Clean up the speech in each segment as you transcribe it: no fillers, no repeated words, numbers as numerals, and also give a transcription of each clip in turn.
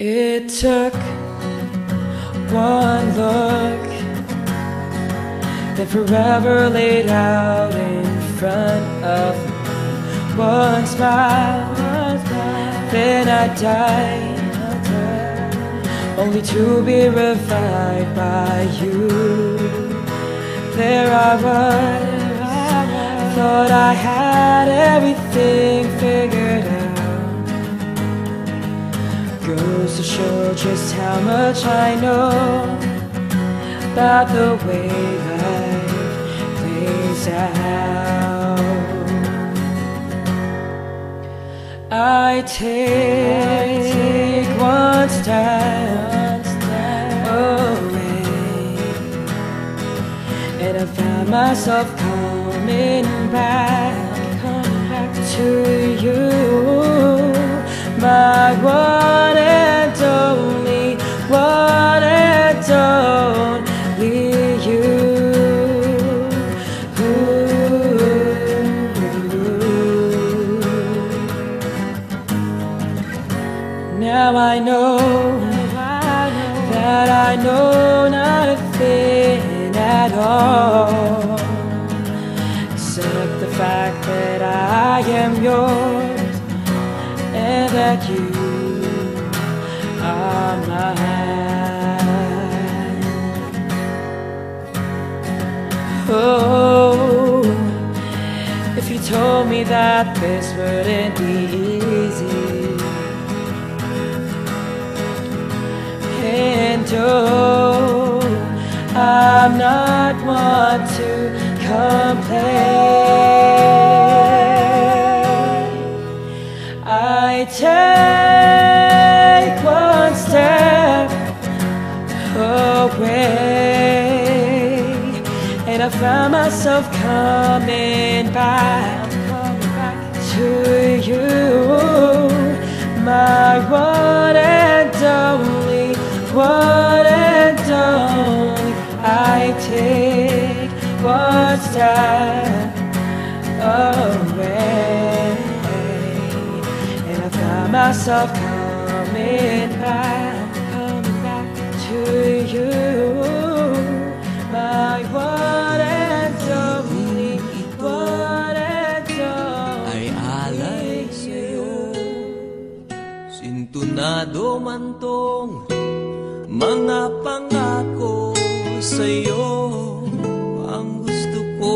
It took one look, then forever laid out in front of me. One smile, then I died, only to be revived by you. There I was, thought I had everything figured out. Goes to show just how much I know about the way life plays out. I take one step away, and I found myself coming back to you, my one and only, one and only you. Now I know that I know nothing at all, except the fact that I am yours and that you are mine. Oh, if you told me that this wouldn't be easy, and oh, I'm not one to complain. I take one step away, and I found myself coming back to you, my one and only, one and only. I take one step away, and I found myself coming back to you, my one and only, one and only. Ay alay sa'yo, sintunado man tong mga pangako sa'yo. Ang gusto ko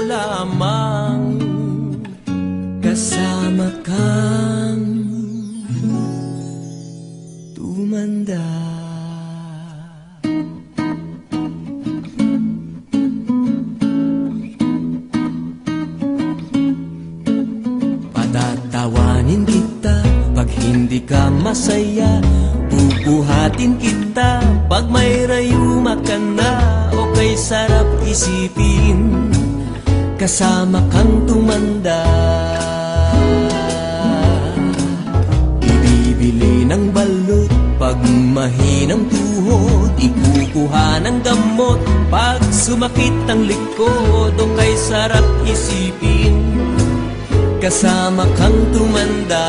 lamang kasama kang tumanda. Patatawanin kita pag hindi ka masaya, bubuhatin kita pag may rayuma ka na. O kay sarap isipin kasama kang tumanda. Ibibili ng balut pag mahinang tuhod, ikukuha ng gamot pag sumakit ang likod. O kay sarap isipin kasama kang tumanda.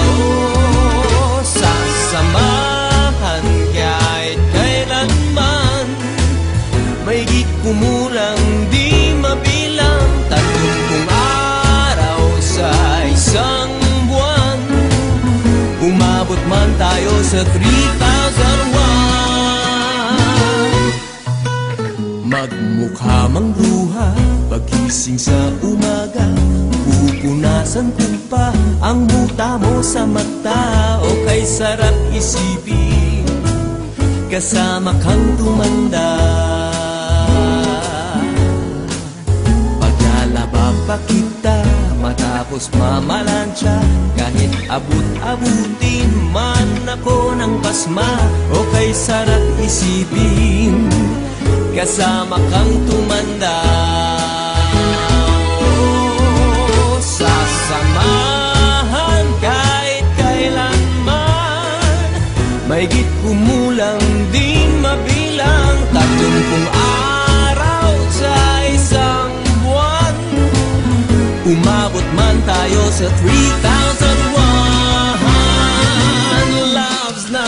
Oh, sasamahan kahit kailanman, mahigit kumulang di mabilang, 30 araw sa isang buwan. Umabot man tayo sa 3,001. Magmukha mang luha pagising sa umaga, pupunasan ko pa ang buta mo sa mata. O kay sarap isipin kasama kang tumanda. Paglalaba pa kita matapos mamalansya, kahit abut-abutin man ako ng pasma. O kay sarap isipin kasama kang tumanda. Oh, sasamahan kahit kailanman, mahigit kumulang di mabilang, 30 araw sa isang buwan. Umabot man tayo sa 3,001.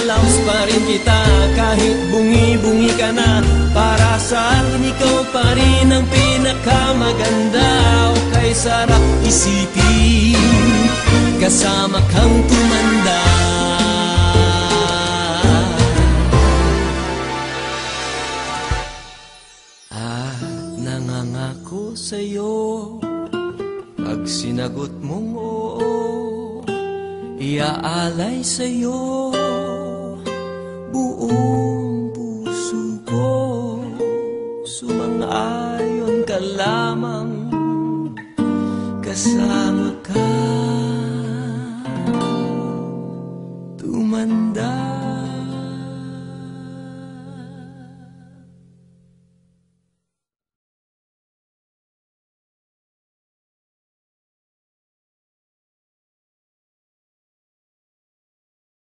lalabs pa rin kita kahit bungi-bungi ka na. Para sa akin ikaw pa rin ang pinakamaganda. O kay sarap isipin kasama kang tumanda. At nangangako sa'yo, pag sinagot mong oo, iaalay sa'yo buong puso ko. Sumang-ayon ka lamang, kasama ka.